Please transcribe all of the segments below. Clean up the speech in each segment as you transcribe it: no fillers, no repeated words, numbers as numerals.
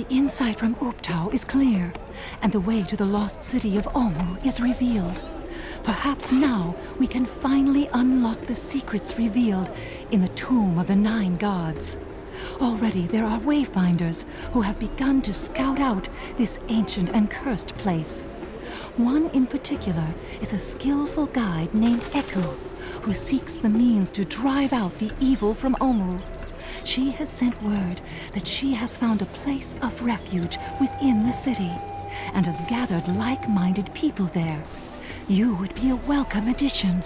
The insight from Uptau is clear, and the way to the lost city of Omu is revealed. Perhaps now we can finally unlock the secrets revealed in the Tomb of the Nine Gods. Already there are wayfinders who have begun to scout out this ancient and cursed place. One in particular is a skillful guide named Eku, who seeks the means to drive out the evil from Omu. She has sent word that she has found a place of refuge within the city and has gathered like-minded people there. You would be a welcome addition.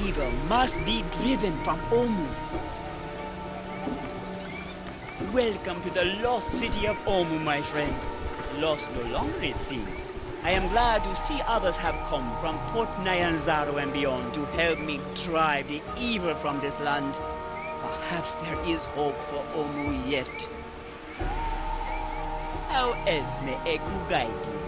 Evil must be driven from Omu. Welcome to the lost city of Omu, my friend. Lost no longer, it seems. I am glad to see others have come from Port Nyanzaro and beyond to help me drive the evil from this land. Perhaps there is hope for Omu yet. How else may Eku guide you?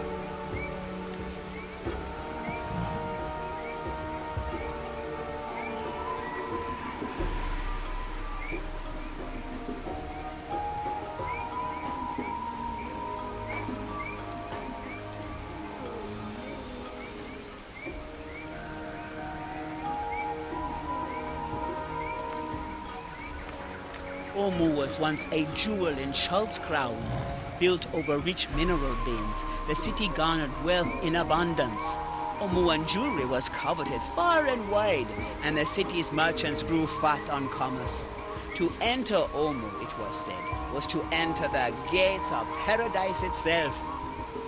Omu was once a jewel in Chult's crown. Built over rich mineral veins, the city garnered wealth in abundance. Omuan jewelry was coveted far and wide, and the city's merchants grew fat on commerce. To enter Omu, it was said, was to enter the gates of paradise itself.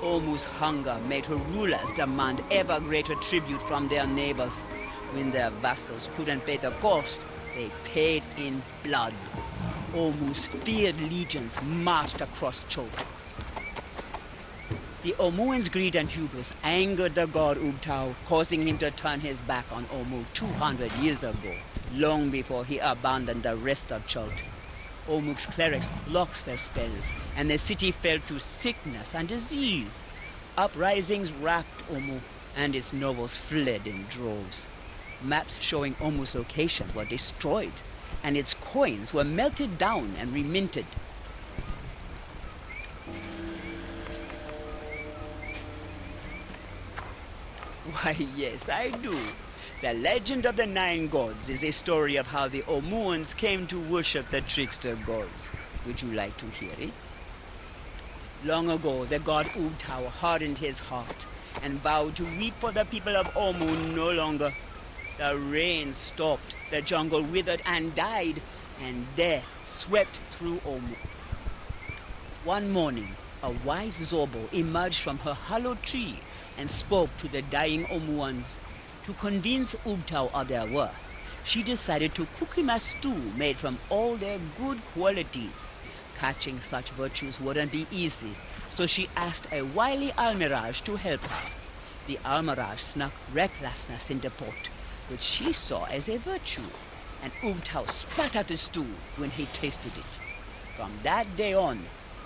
Omu's hunger made her rulers demand ever greater tribute from their neighbors. When their vassals couldn't pay the cost, they paid in blood. Omu's feared legions marched across Chult. The Omuan's greed and hubris angered the god Ubtao, causing him to turn his back on Omu 200 years ago, long before he abandoned the rest of Chult. Omu's clerics lost their spells, and the city fell to sickness and disease. Uprisings racked Omu, and its nobles fled in droves. Maps showing Omu's location were destroyed, and its coins were melted down and reminted. Why, yes, I do. The legend of the Nine Gods is a story of how the Omuans came to worship the trickster gods. Would you like to hear it? Long ago, the god Ubtao hardened his heart and vowed to weep for the people of Omu no longer. The rain stopped, the jungle withered and died, and death swept through Omu. One morning, a wise Zorbo emerged from her hollow tree and spoke to the dying Omuans. To convince Ubtao of their worth, she decided to cook him a stew made from all their good qualities. Catching such virtues wouldn't be easy, so she asked a wily Almiraj to help her. The Almiraj snuck recklessness in the pot, which she saw as a virtue, and Ubtao spat at the stew when he tasted it. From that day on,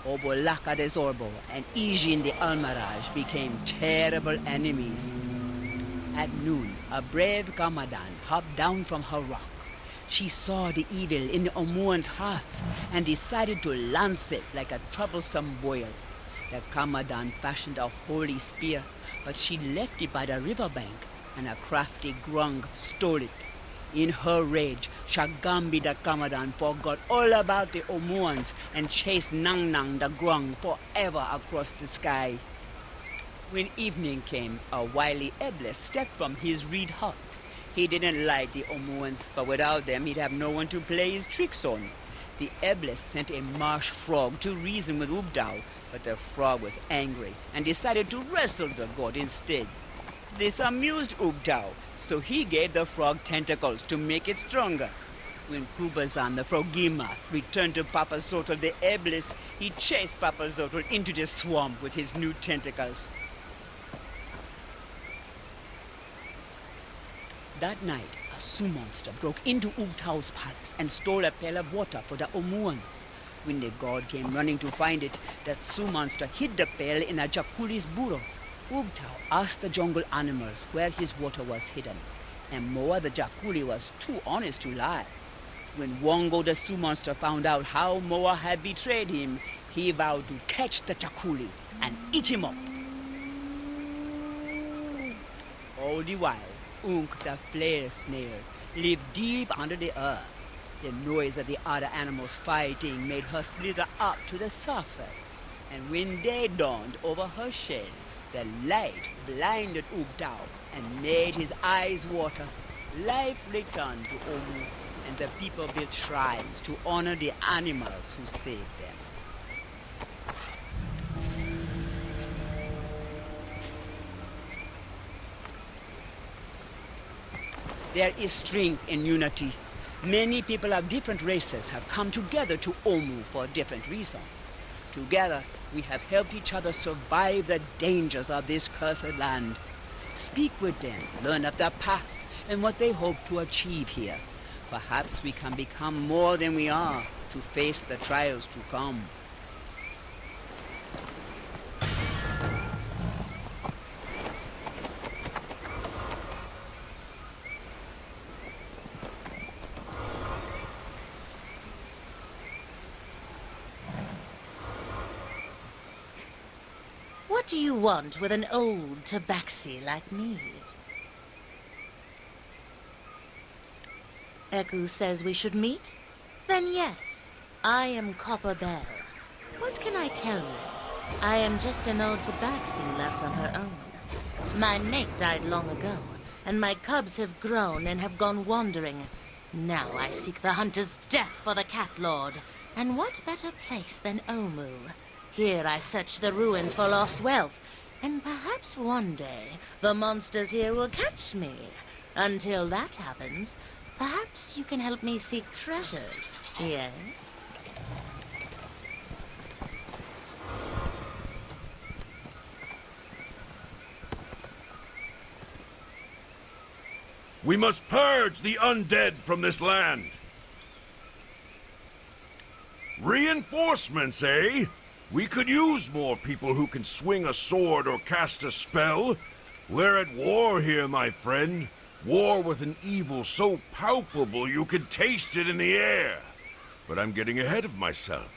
Obolaka the Zorbo and Ijin the Almiraj became terrible enemies. At noon, a brave Kamadan hopped down from her rock. She saw the evil in the Omuans' hearts and decided to lance it like a troublesome boil. The Kamadan fashioned a holy spear, but she left it by the riverbank, and a crafty Grung stole it. In her rage, Shagambi the Kamadan forgot all about the Omuans and chased Nang Nang the Grung forever across the sky. When evening came, a wily Eblis stepped from his reed hut. He didn't like the Omuans, but without them he'd have no one to play his tricks on. The Eblis sent a marsh frog to reason with Ubtao, but the frog was angry and decided to wrestle the god instead. This amused Ubtao, so he gave the frog tentacles to make it stronger. When Kubazan the Frogima returned to Papa Zotl the Eblis, he chased Papa Zotl into the swamp with his new tentacles. That night, a Sioux monster broke into Ubtao's palace and stole a pail of water for the Omuans. When the god came running to find it, that Sioux monster hid the pail in a Jakuli's burrow. Ubtao asked the jungle animals where his water was hidden, and Moa the Jakuli was too honest to lie. When Wongo the Sioux monster found out how Moa had betrayed him, he vowed to catch the Jakuli and eat him up. All the while, Unk the flare snail lived deep under the earth. The noise of the other animals fighting made her slither up to the surface. And when day dawned over her shell, the light blinded Ubtao and made his eyes water. Life returned to Omu, and the people built shrines to honor the animals who saved them. There is strength in unity. Many people of different races have come together to Omu for different reasons. Together, we have helped each other survive the dangers of this cursed land. Speak with them, learn of their past and what they hope to achieve here. Perhaps we can become more than we are to face the trials to come. What do you want with an old tabaxi like me? Eku says we should meet? Then yes, I am Copper Bell. What can I tell you? I am just an old tabaxi left on her own. My mate died long ago, and my cubs have grown and have gone wandering. Now I seek the hunter's death for the Cat Lord. And what better place than Omu? Here I search the ruins for lost wealth, and perhaps one day the monsters here will catch me. Until that happens, perhaps you can help me seek treasures, yes? We must purge the undead from this land. Reinforcements, eh? We could use more people who can swing a sword or cast a spell. We're at war here, my friend. War with an evil so palpable you could taste it in the air. But I'm getting ahead of myself.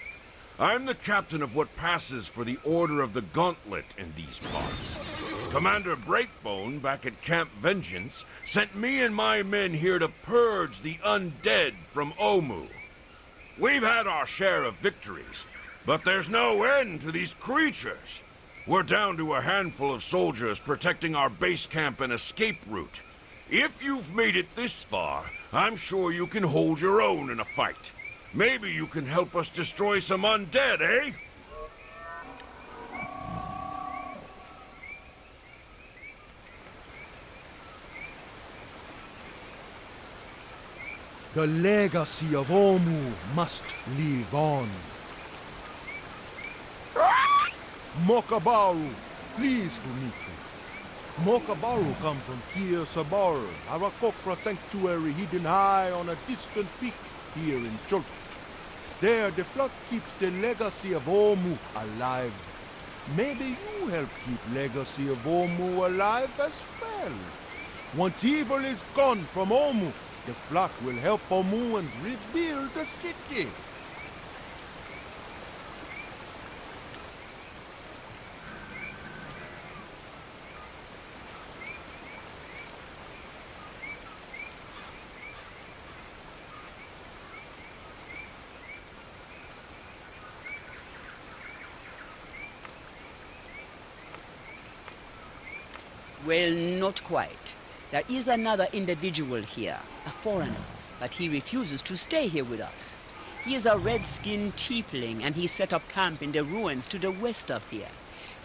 I'm the captain of what passes for the Order of the Gauntlet in these parts. Commander Breakbone, back at Camp Vengeance, sent me and my men here to purge the undead from Omu. We've had our share of victories, but there's no end to these creatures. We're down to a handful of soldiers protecting our base camp and escape route. If you've made it this far, I'm sure you can hold your own in a fight. Maybe you can help us destroy some undead, eh? The legacy of Omu must live on. Mokabaru, pleased to meet you. Mokabaru come from Kier Sabar, Arakokra sanctuary hidden high on a distant peak here in Chult. There the flood keeps the legacy of Omu alive. Maybe you help keep legacy of Omu alive as well. Once evil is gone from Omu, the flock will help Omuans rebuild the city. Well, not quite. There is another individual here, a foreigner, but he refuses to stay here with us. He is a red-skinned tiefling, and he set up camp in the ruins to the west of here.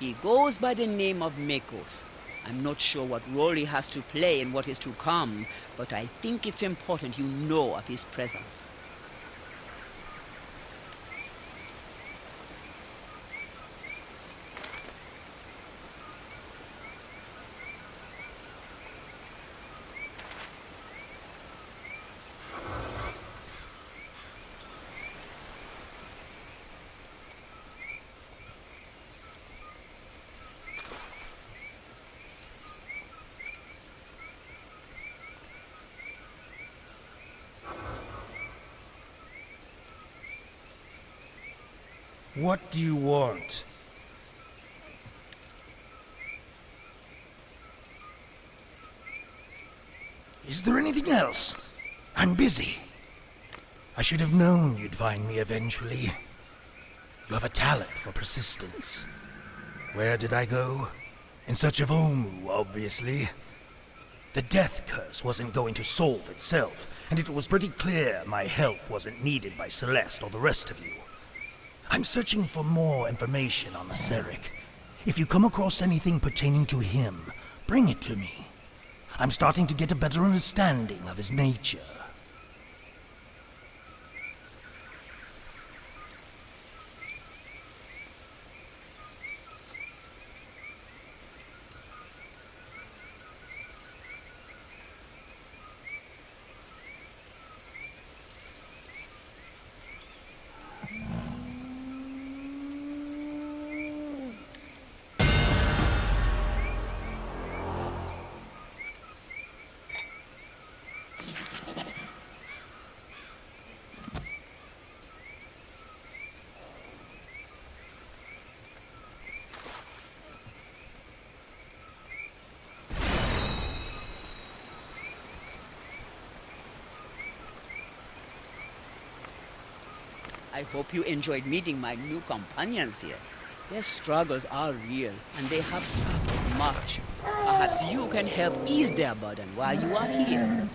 He goes by the name of Mekos. I'm not sure what role he has to play in what is to come, but I think it's important you know of his presence. What do you want? Is there anything else? I'm busy. I should have known you'd find me eventually. You have a talent for persistence. Where did I go? In search of Omu, obviously. The death curse wasn't going to solve itself, and it was pretty clear my help wasn't needed by Celeste or the rest of you. I'm searching for more information on the Seric. If you come across anything pertaining to him, bring it to me. I'm starting to get a better understanding of his nature. I hope you enjoyed meeting my new companions here. Their struggles are real, and they have suffered much. Perhaps you can help ease their burden while you are here.